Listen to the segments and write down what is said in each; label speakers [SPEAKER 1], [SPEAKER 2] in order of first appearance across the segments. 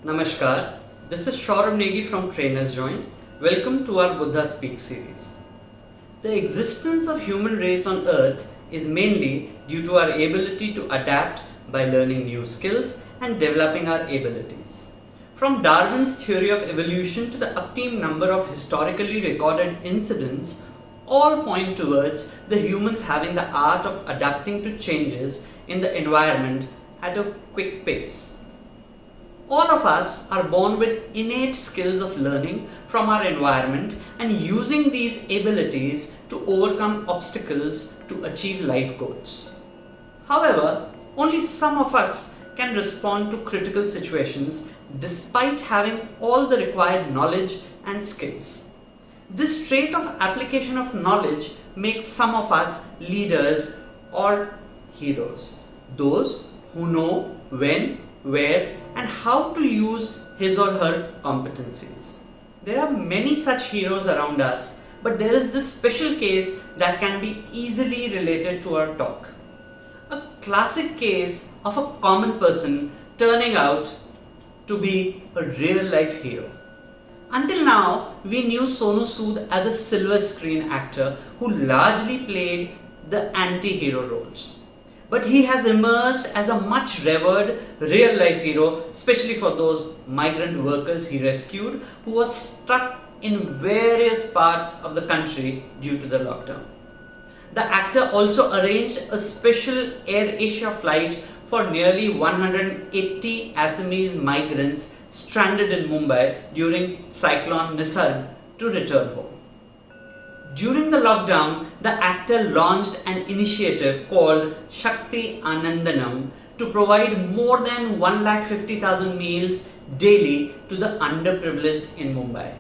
[SPEAKER 1] Namaskar, this is Shaurabh Negi from Trainers Joint. Welcome to our Buddha Speak series. The existence of human race on earth is mainly due to our ability to adapt by learning new skills and developing our abilities. From Darwin's theory of evolution to the uptime number of historically recorded incidents, all point towards the humans having the art of adapting to changes in the environment at a quick pace. All of us are born with innate skills of learning from our environment and using these abilities to overcome obstacles to achieve life goals. However, only some of us can respond to critical situations despite having all the required knowledge and skills. This trait of application of knowledge makes some of us leaders or heroes, those who know when, where, and how to use his or her competencies. There are many such heroes around us, but there is this special case that can be easily related to our talk. A classic case of a common person turning out to be a real life hero. Until now, we knew Sonu Sood as a silver screen actor who largely played the anti-hero roles. But he has emerged as a much revered real life hero, especially for those migrant workers he rescued who were stuck in various parts of the country due to the lockdown. The actor also arranged a special Air Asia flight for nearly 180 Assamese migrants stranded in Mumbai during Cyclone Nisarg to return home. During the lockdown, the actor launched an initiative called Shakti Anandanam to provide more than 150,000 meals daily to the underprivileged in Mumbai.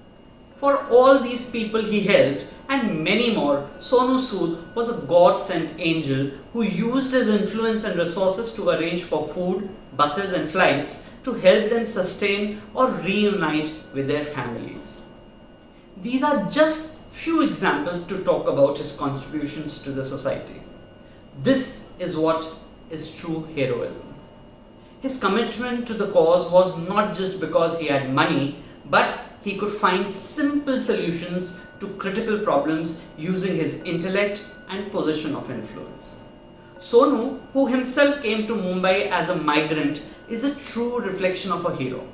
[SPEAKER 1] For all these people he helped and many more, Sonu Sood was a God-sent angel who used his influence and resources to arrange for food, buses and flights to help them sustain or reunite with their families. These are just few examples to talk about his contributions to the society. This is what is true heroism. His commitment to the cause was not just because he had money, but he could find simple solutions to critical problems using his intellect and position of influence. Sonu, who himself came to Mumbai as a migrant, is a true reflection of a hero,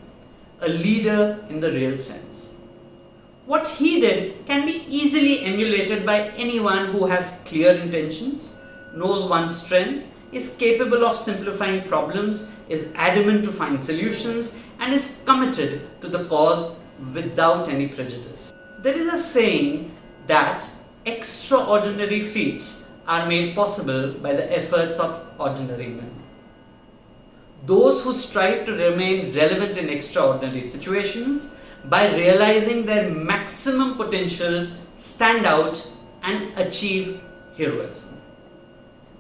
[SPEAKER 1] a leader in the real sense. What he did can be easily emulated by anyone who has clear intentions, knows one's strength, is capable of simplifying problems, is adamant to find solutions, and is committed to the cause without any prejudice. There is a saying that extraordinary feats are made possible by the efforts of ordinary men. Those who strive to remain relevant in extraordinary situations by realizing their maximum potential, stand out and achieve heroism.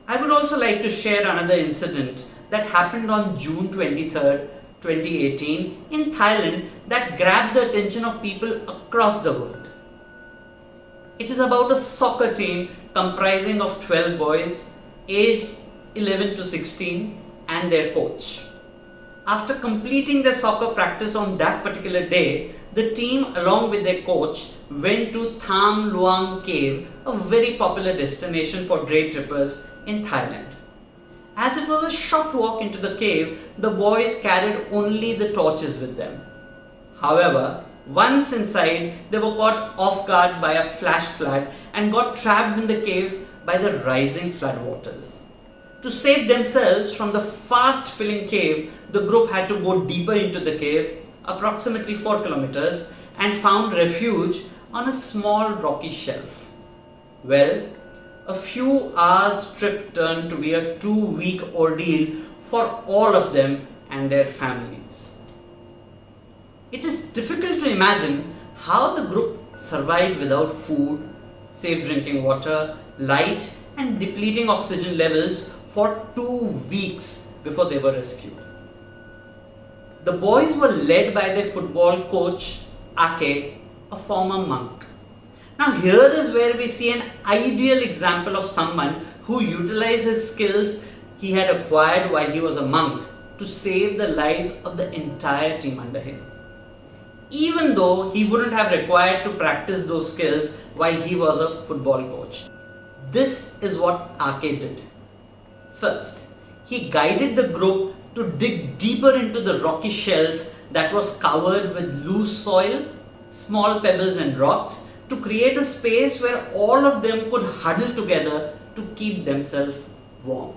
[SPEAKER 1] I would also like to share another incident that happened on June 23rd, 2018 in Thailand that grabbed the attention of people across the world. It is about a soccer team comprising of 12 boys aged 11 to 16 and their coach. After completing their soccer practice on that particular day, the team along with their coach went to Tham Luang Cave, a very popular destination for day trippers in Thailand. As it was a short walk into the cave, the boys carried only the torches with them. However, once inside, they were caught off guard by a flash flood and got trapped in the cave by the rising floodwaters. To save themselves from the fast filling cave, the group had to go deeper into the cave, approximately 4 kilometers, and found refuge on a small rocky shelf. Well, a few hours trip turned to be a 2-week ordeal for all of them and their families. It is difficult to imagine how the group survived without food, safe drinking water, light, and depleting oxygen levels for 2 weeks before they were rescued. The boys were led by their football coach, Ake, a former monk. Now here is where we see an ideal example of someone who utilized his skills he had acquired while he was a monk to save the lives of the entire team under him. Even though he wouldn't have required to practice those skills while he was a football coach. This is what Arcade did. First, he guided the group to dig deeper into the rocky shelf that was covered with loose soil, small pebbles and rocks to create a space where all of them could huddle together to keep themselves warm.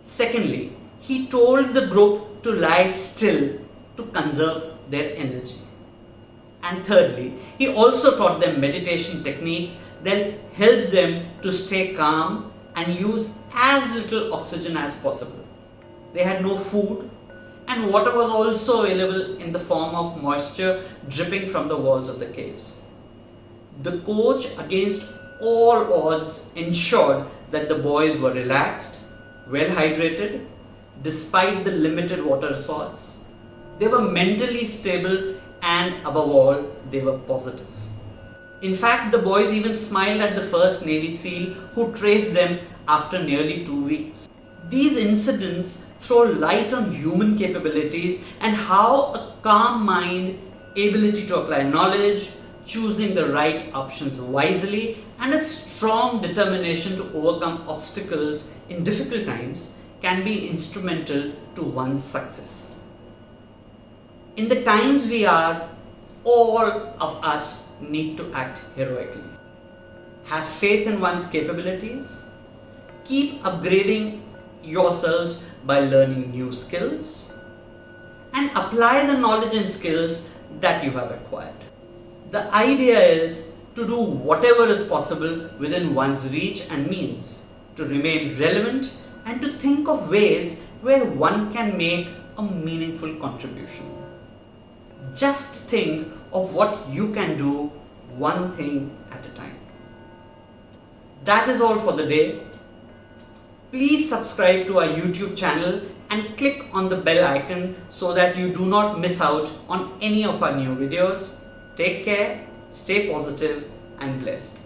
[SPEAKER 1] Secondly, he told the group to lie still to conserve their energy. And thirdly, he also taught them meditation techniques that helped them to stay calm and use as little oxygen as possible. They had no food, and water was also available in the form of moisture dripping from the walls of the caves. The coach, against all odds, ensured that the boys were relaxed, well hydrated, despite the limited water source. They were mentally stable and above all, they were positive. In fact, the boys even smiled at the first Navy SEAL who traced them after nearly 2 weeks. These incidents throw light on human capabilities and how a calm mind, ability to apply knowledge, choosing the right options wisely, and a strong determination to overcome obstacles in difficult times can be instrumental to one's success. In the times we are, all of us need to act heroically. Have faith in one's capabilities. Keep upgrading yourselves by learning new skills. And apply the knowledge and skills that you have acquired. The idea is to do whatever is possible within one's reach and means, to remain relevant and to think of ways where one can make a meaningful contribution. Just think of what you can do one thing at a time. That is all for the day. Please subscribe to our YouTube channel and click on the bell icon so that you do not miss out on any of our new videos. Take care, stay positive and blessed.